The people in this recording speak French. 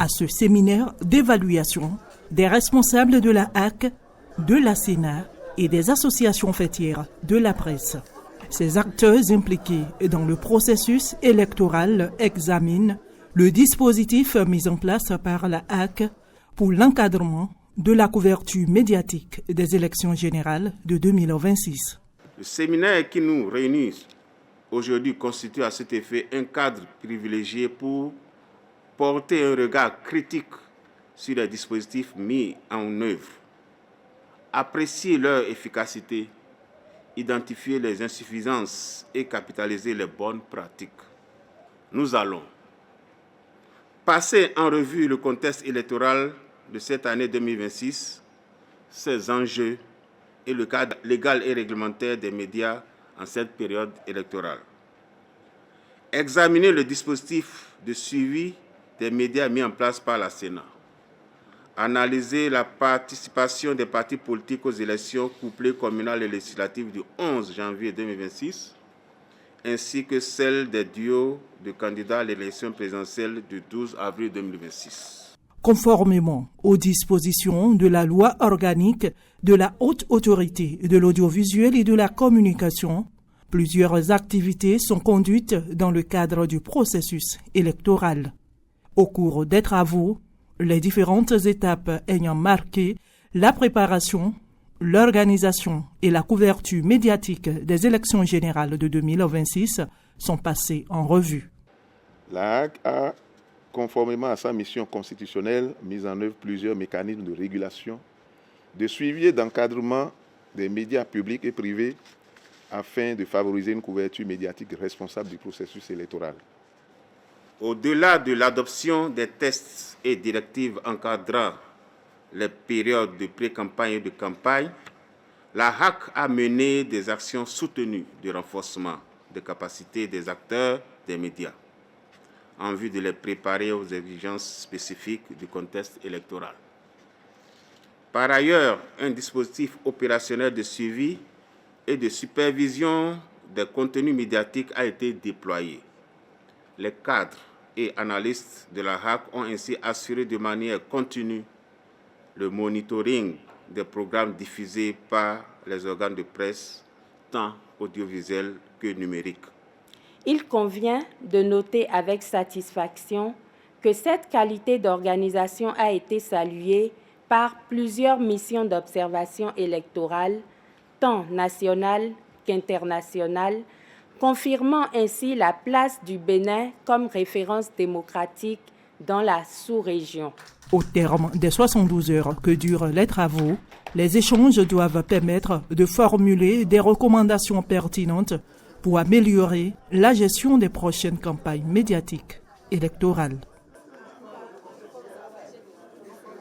À ce séminaire d'évaluation, des responsables de la HAC, de la Sénat et des associations fêtières de la presse. Ces acteurs impliqués dans le processus électoral examinent le dispositif mis en place par la HAC pour l'encadrement de la couverture médiatique des élections générales de 2026. Le séminaire qui nous réunit aujourd'hui constitue à cet effet un cadre privilégié pour porter un regard critique sur les dispositifs mis en œuvre, apprécier leur efficacité, identifier les insuffisances et capitaliser les bonnes pratiques. Nous allons passer en revue le contexte électoral de cette année 2026, ses enjeux et le cadre légal et réglementaire des médias en cette période électorale. Examiner le dispositif de suivi des médias mis en place par la Sénat. Analyser la participation des partis politiques aux élections couplées communales et législatives du 11 janvier 2026, ainsi que celle des duos de candidats à l'élection présidentielle du 12 avril 2026. Conformément aux dispositions de la loi organique de la Haute Autorité de l'audiovisuel et de la communication, plusieurs activités sont conduites dans le cadre du processus électoral. Au cours des travaux, les différentes étapes ayant marqué la préparation, l'organisation et la couverture médiatique des élections générales de 2026 sont passées en revue. La HAC a, conformément à sa mission constitutionnelle, mis en œuvre plusieurs mécanismes de régulation, de suivi et d'encadrement des médias publics et privés afin de favoriser une couverture médiatique responsable du processus électoral. Au-delà de l'adoption des textes et directives encadrant les périodes de pré-campagne et de campagne, la HAC a mené des actions soutenues de renforcement des capacités des acteurs des médias en vue de les préparer aux exigences spécifiques du contexte électoral. Par ailleurs, un dispositif opérationnel de suivi et de supervision des contenus médiatiques a été déployé. Les cadres et analystes de la HAC ont ainsi assuré de manière continue le monitoring des programmes diffusés par les organes de presse, tant audiovisuels que numériques. Il convient de noter avec satisfaction que cette qualité d'organisation a été saluée par plusieurs missions d'observation électorale, tant nationales qu'internationales, confirmant ainsi la place du Bénin comme référence démocratique dans la sous-région. Au terme des 72 heures que durent les travaux, les échanges doivent permettre de formuler des recommandations pertinentes pour améliorer la gestion des prochaines campagnes médiatiques électorales.